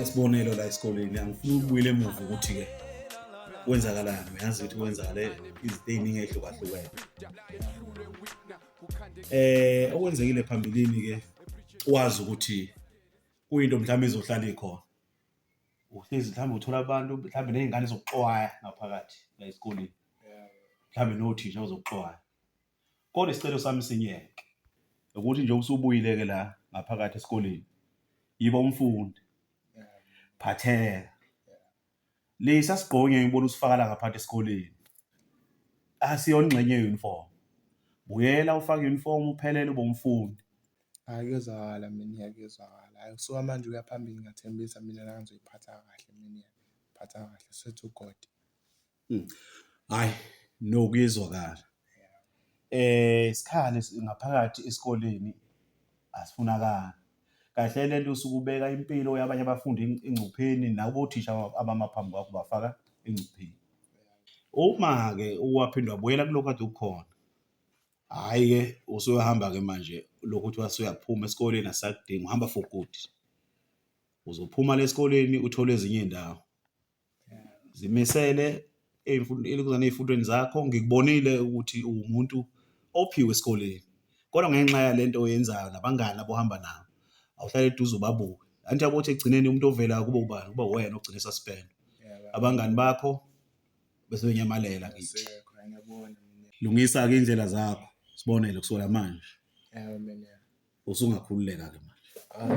Isibonelo la esikoleni angifuni ukubuyela emuva ukuthi ke kwenzakalani uyazi ukuthi kwenzakale izinto eziningi ezihlukahlukene. Okwenzekile phambilini ke wazi ukuthi kuyinto mhlawumbe izohlala ikhona. Uhlezi mhlawumbe uthola abantu mhlawumbe nezingane zokuxwaya ngaphakathi la esikoleni. Mhlawumbe nothisha ozokuxwaya. Kodwa isicelo sami sinyeke ukuthi nje usubuyile ke la ngaphakathi esikoleni. Yiba umfundi. Phatheka. Lesa sigqonye ngibona usifakala ngaphakathi esikoleni. Asiyongxenye uniform. Buyela ufake uniform uphelele ube umfundi. Akuyezwakala mina ngiyakuzwakala. Hayi kusuka manje uya phambili ngiyathembisa mina la ngizoyiphatha kahle mina ngiyaphatha kahle sethu God. Hayi nokuyezwakala. Isikhali ngaphakathi esikoleni asifunakala. Kahle lento usukubeka impilo yabanye abafundi engcupheni nabo othisha abamaphambi kwakho bafaka engcupheni. Uma ke uwaphindwa buyela kulokho kade ukukhona. Hayi ke usuyahamba ke manje lokho uthi wasuyaphuma esikoleni asakudinga uhamba for good. Uzophuma lesikoleni uthole ezinye indawo. Zimisele ezifundweni zakho ngikubonile ukuthi umuntu ophiwe esikoleni. Kodwa ngenxa yalento oyenzayo nabangani abohamba nabo awuhlale eduze ubabuke. Anti yabothi egcineni umuntu ovela kuba ubani kuba wena ogcina suspend. Abangani bakho bese benyamalela ngithi. Ngiyabona mina. Lungisa ke indlela zakho. Sibonele kusola manje. Mina. Usungakhululeka ke manje.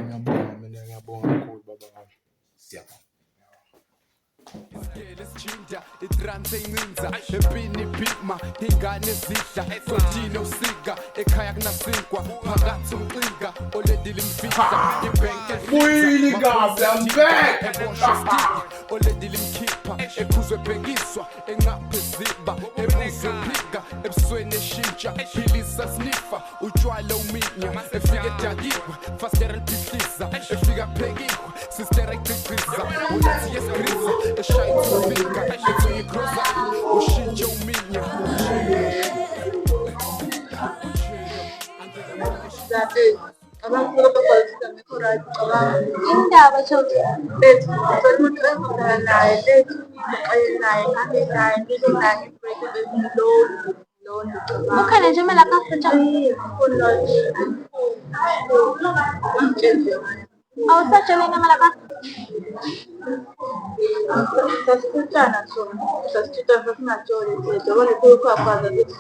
Ngiyabonga mina ngiyabonga kakhulu baba wami. Siyabonga. Lesijinda itrance incinza empini bigma ingane zidla sodini usika ekhaya kunasinkwa phakathi umcinga oledile imfihla ibhenke Buyini kahle I'm back. oledile imkhipha ekhuzwe bhekiswa enqapheziba ebuzwe phika ebusweni eshintsha philisa snifa utshwala uminya efika edakiwe fastera liphihliza efika phekiwe sister eqhiqiza ulethi yesgriza eshaya umika ethi ikroza ushintshe uminya indaba shothi lethu umuntu engizana naye lethu naye hambe naye ngize naye break loan ukhona nje mala kafuta awusajele mala ka sasitana sasitana sinajole ndabona kuko akwaza ukuthi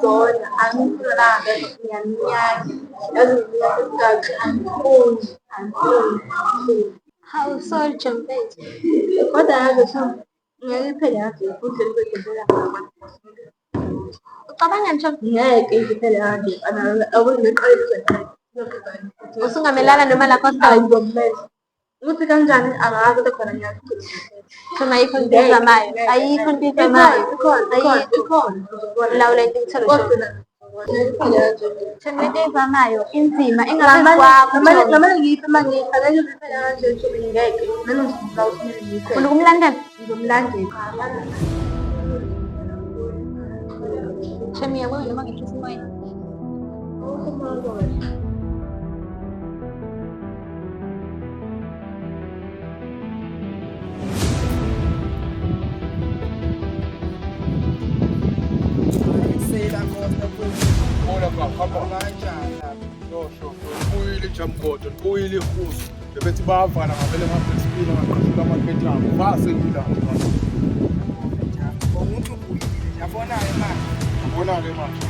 sona angifuna ngiyanyanya how sorry jumpet kodwa yazo ngiyaphela yazo futhi ngibekela ucabanga nje ngeke ngiphele yazo awuziqalisa usungamelana noma la costa ngomlenze ukuthi kanjani angazi khona ngiyakhuluma khona ayikho into ezamayo ayikho into ezamayo ikhona lawula intithelo Themete ezamayo inzima engaphansi kwakho ngamanye ngiphi manje ngifanele ukuphela kanje nje ngeke mina ngizibula usimele ngikho ukumlandela ngizomlandela Themia wewe noma ngithi simoyeni Uyile jamgodo, uyile ihusu. Bebethi bayavala ngavele ngaphelespina ngaqhashula amakheti abo. Basengila. Umuntu uyile. Yabona ke manje. Ubona ke manje.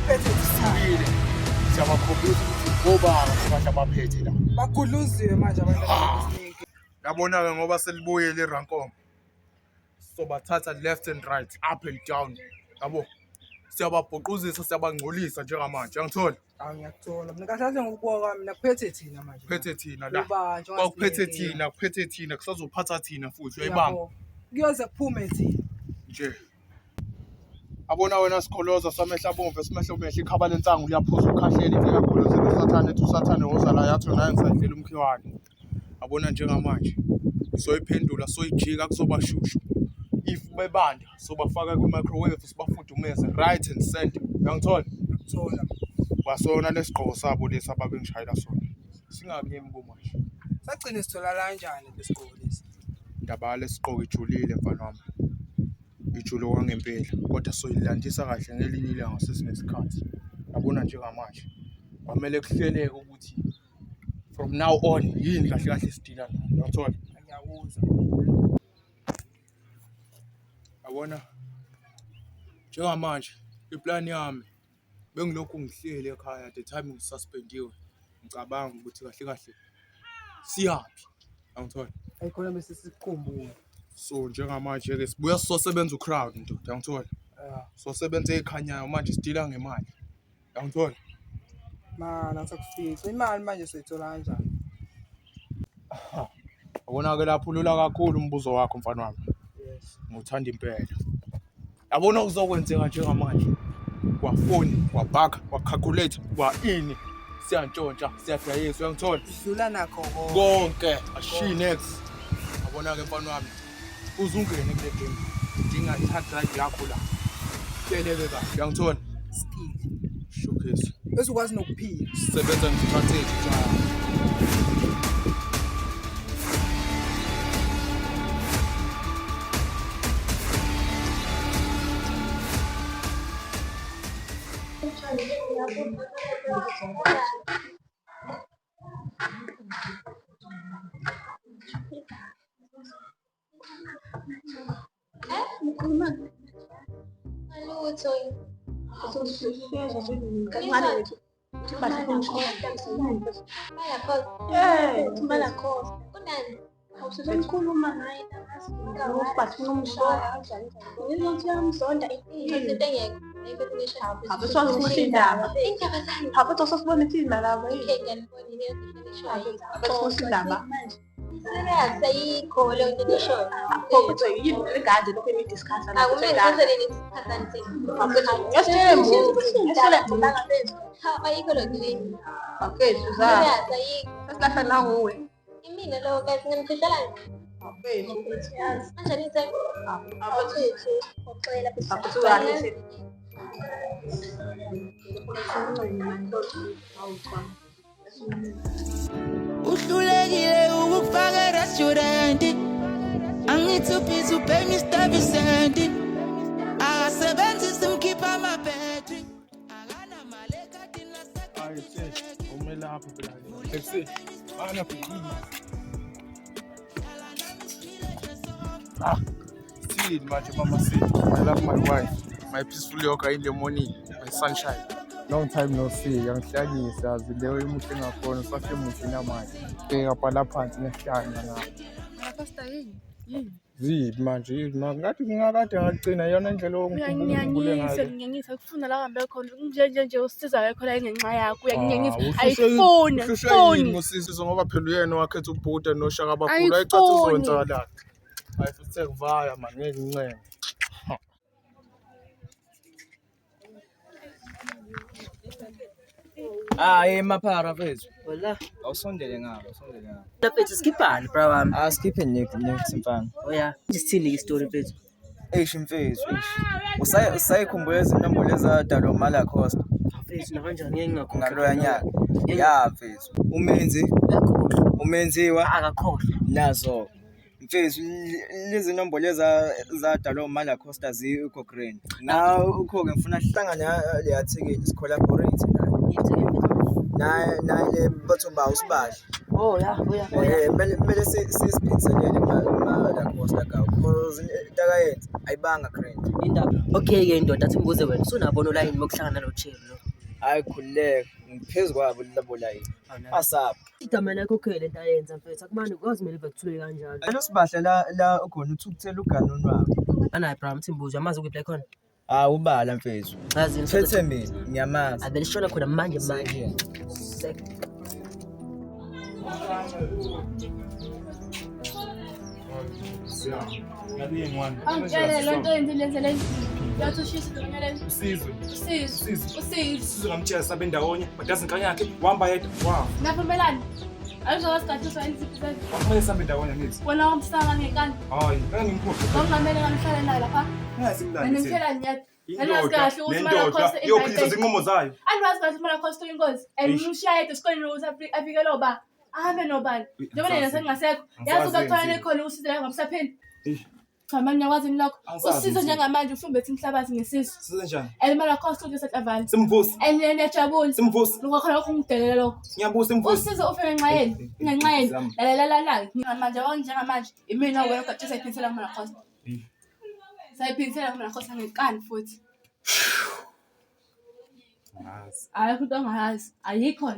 Phethe isibili. Siyabakhombisa ukuthi ngobaba sibahle abaphethe la. Bagudluziwe manje abantu abaningi. Yabona ke ngoba selibuye le rankom. Sobathatha left and right, up and down. Yabo. Siyababhuquzisa siyabangcolisa njengamanje angithola Ngiyakuthola mina kahle ngokubuka mina kuphethe thina manje kuphethe thina la kuphethe thina kusazophatha thina futhi uyayibamba kuyoze kuphume thina nje abona wena sikholoza samehla bomvu esimehlo mehla ikhaba lensangu liyaphuza ukhahlela into yakholozela usathane ethi usathane wozala yathi naye ngisayidlela umkhiwane abona njengamanje soyiphendula soyijika kuzoba shushu if bebanda sobafaka ku-microwave sibafudumeze right and center uyangithola thola basona lesigqoko sabo lesi ababengishayela sona singakimi kumanje Sagcine sithola kanjani lesikole lesi? Indaba lesiqoko ijulile mfana wami. Ijule kwangempela kodwa soyilandisa kahle ngelinye ilanga sesinesikhathi. Yabona njengamanje. Kwamele kuhleleke ukuthi from now on yini kahle kahle sidila nayo. Uyathola? Ngiyakuzwa. Yabona njengamanje iplan yami bengilokhu ngihlele ekhaya the time ngisuspendiwe ngicabanga ukuthi kahle kahle siyapi angithola Ayikhona bese sikukhumbula. so njengamanje ke sibuya sizosebenza ucrowd ndoda angithola so sebenze ekhanyayo manje sidila ngemali angithola Mana ngisakufisa. Imali manje soyithola kanjani? yabona ke lapho ulula kakhulu umbuzo wakho mfana wami Yes. nguthanda impela yabona kuzokwenzeka njengamanje kwafoni kwabhaka kwacalculate kwaini siyantshontsha siyadayisa uyangithola Sidlula nakho konke ashinex yabona ke mfana wami uzungene kule game dinga i-hard drive yakho la hleleke kahle uyangithola skill. showcase Bese ukwazi nokuphila. sebenza nge-strategy njalo Awusebenkhuluma ngaye nabafuna umshaya kanjani ngizothi yamzonda into engekho abeswazi indaba abethu sasibona ithina laba abethu indaba Sayikho leyo nto nishoyo. akho yini legade lokho emidiscuss la Akumele sasele nisikhathi ayikho leyo nto leyo. afethu za Sayikho. sesilahla la nguwe Imina lo guys nginimfihlela afethu kanjani nse? afethu Uxela afethu kahle Uhlulekile ukufaka restaurant angithi ubhizi ubheka Mr. Vicent akasebenzisa umkhipha amabhetri akanamali ekadini ayithe umelapho phela ethi ana bhekile still manje mama said I love my wife my peaceful yoga in the morning my sunshine long time no see yangihlanyisa yazi leyo imuhle ngakhona sahle muhle namanje bheka phala phansi ngehlanga ngapha Pastor yini? zidi manje ngathi ngingakade ngagcina yona indlela Uyangiyangisa kufuna la ngambe khona nje usiza khona ngenxa yakho uyangiyangisa Uhlushwe ayifoni yini ngosizo ngoba phela uyena wakhetha ubhuda noshaka abakhulu ayicathi uzonzala hayi futhi sekuvaya manje ngeke ngincenge Hayi maphara mfethu. wala Awusondele ngapha, usondele ngapha. laphethu skiphani bra wami Skiphe next mfana. oya nje sithini istori mfethu Mfethu. Usayikhumbula izinombolo ezadalwa uMala Costa mfethu na kanjani ngeke ngakhohlwa ngaloya nyaka. Ya mfethu. Umenziwa akakhohlwa nazo. Mfethu lezi nombolo ezadalwa uMala Costa zikho grand. Na ukho ke ngifuna sihlangana le article collaborate naye. Naye bathomba usibali. oh ya Kumele sisiphinzelele Mala Costa ka because intakayenza ayibanga grand. indaba okay ke indoda athi ngibuze wena sunabona line mokuhlangana no Cherry lo Hayi khulileke ngiphezu kwabo labo line. Asapho. igama lakho okay lento ayenza mfethu akumani ukwazi mele bekuthule kanjalo Alo sibahla la ukhona uthi ukuthela ugano nwabo. anayi bra mthi mbuzo amazi ukuplay khona Ubala mfethu. ngazi Phethe mina ngiyamazi. avele shona khona manje Angitshele le nto yenzile lezi. Yathi ushisa ngiyaleni. Usizwe. Usizi. Usizwe ngamtshela sabe ndawonye badazi inkanya yakhe wahamba yedwa wow Navumelani. Ayizokwazi kahle insipho. kumele sambe ndawonye ngithi Wona umsana ngekani. hayi ngangimkhuphe Ngamamele ngihlale naye lapha. ngazi Mina mlandi ngithela nyathi. Angazi kahle ukuthi mara cost yokhisa izinqumo zayo Angazi kahle mara cost ingozi. Emshiya yedwa esikoleni ukuthi afike loba. ahambe nobani njengoba yena sengingasekho yazi ukuthola khona usizo la ngamsapheni cha manje ngiyakwazi lokho usizo njengamanje ufumbethe umhlabathi ngesizo Size njani? elimala cost ukuthi Savannah Simvusi. eniyajabula Simvusi. lokho khona ukungidelela lokho Ngiyabuza simvusi. usizo ufike ngenxayeni ngenxayeni lalela ngamanje njengamanje imina wena ugatshe sayiphinisela kumala cost sayiphinisela kumala cost ngekani futhi ayikho into ongayazi ayikho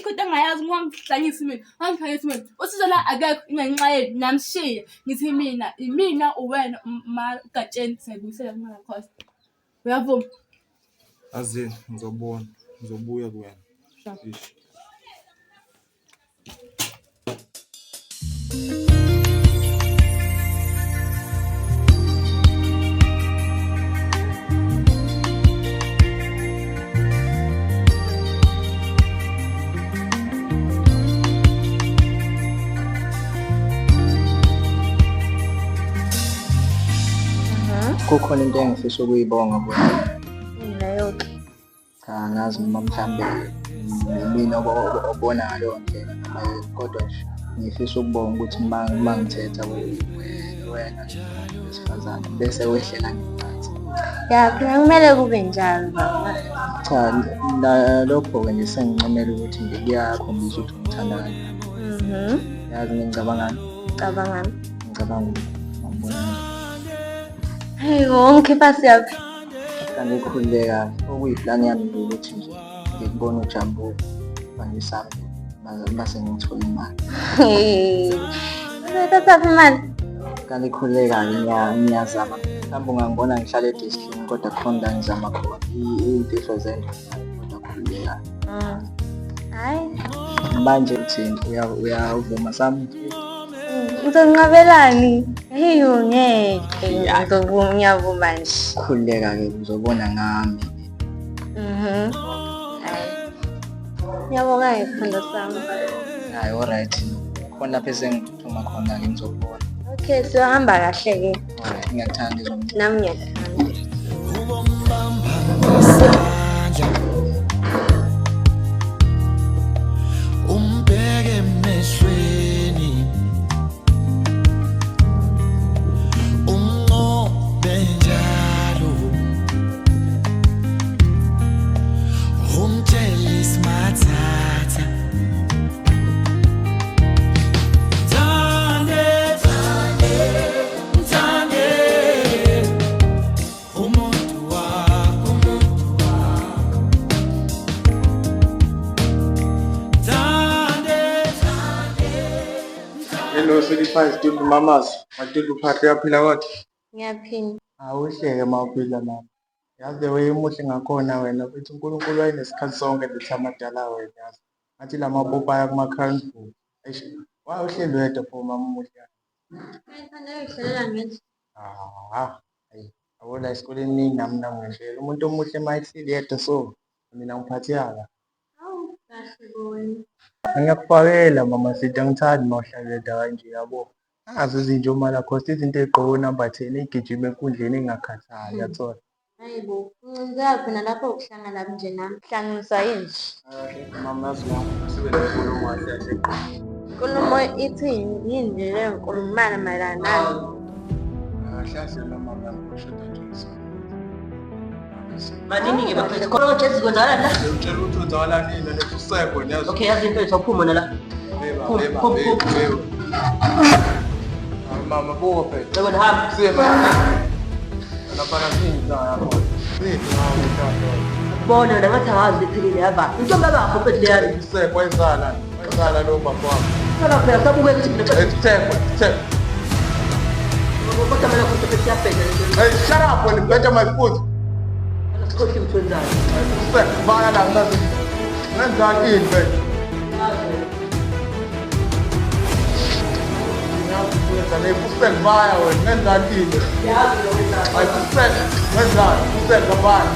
into ongayazi ngiwangihlanyisa mina wangihlanyisa mina usizo la akekho ngenxayeni namshiya ngithi imina uwena magatsheni sayibuyisela kumala cost uyavuma Azini ngizobona. Ngizobuya kuwena. Ish. Kukhona into engifisa ukuyibonga kuwena. Leyo Angazi noma mhlambe mina obona ngaleyo ndlela noma kodwa nje ngifisa ukubonga ukuthi mangithetha wena sifazana bese wehlela ngiphansi. ya phela kumele kube njalo baba. Cha lokho-ke nje sengincamela ukuthi ngiyakhombisa ukuthi ngithandana. Yazi ngicabangani? Cabangani? Ngicabanga ngibona Hey ngikhipha siyaphi? ngikhululeka okuyiplani yami ukuthi nje ngikubona ujabule bangisami base ngithola imali. Uthatha imali? Ngikhululeka ngiyazama mhlawumbe ungangibona ngihlala edeskini kodwa khona ngizama khona iy'mfihlo zenje kodwa khululeka. Hayi Manje uthini uyavuma sami? Uzonqabelani? Hey ungeke ngiyavuma nje. Khululeka-ke uzobona ngami. Ngiyabonga isifundo sami. Hayi alright khona lapho esengiphuthuma khona-ke ngizobona. Okay siyohamba kahle-ke. Alright ngiyakuthanda izolo. Nami ngiyakuthanda. Umbheke emehlweni unqobe njalo umtshele isimathatha Thande umuntu wakho Hello, 35 Dudu Mamas. Madudu Phathe yaphila kodwa. Ngiyaphila. Awuhleke mawuphila lapha. Yazi the way umuhle ngakhona wena futhi uNkulunkulu wayenesikhathi sonke lethi amadala wena yazi. Ngathi la mapopayi kuma-current book. Eish, wawuhleli wedwa for mama umuhle. Ngithanda ukuhlelela ngithi. Hayi. Yabo la esikoleni nini nami nangihlela. Umuntu omuhle mayihleli yedwa so mina ngiphatheka. Hawu kahle bona. Ngiyakufakela mama sithi angithandi mawuhlaleda kanje yabo. Angazi izinto mala cost izinto ey'gqoke number 10 igijima enkundleni engakhathali yathola. Hayibo, uncindezela khona lapho ukuhlangana nje nami. Hlanganiswa yini? Mama yazi sibe nenkulumo kahle kahle. Inkulumo ithini? Yini nje leyo nkulumana mayelana nani? Hlahle noma ngamshoda nje. Madini-ke bafethu khona ukuthi ezikwenzakalani la? Ngitshela ukuthi wenzakalani yini lethi usekho nyazi. Okay, yazi impethu awuphuma la. Phuma. Mama buko phela. Yebo hamba. Siye mama. Lapha sini la yakho. Sithi Bona wena ngathi angazi lephelile yaba. Intombi yakho phela leyani. usekho wenzala. Wenzala lo baba wakho. Phela phela sabuke ukuthi mina Theko. kodwa mina kuthi phela siyabheka. Hey, shut up when you better my foot. Sikhohle ukuthi wenzani. Usekho baya la ngazi. Ngenzani ini phela? Usekho baya wena ngenzani ini? Yazi lo wenzani. Usekho wenzani? Usekho baya.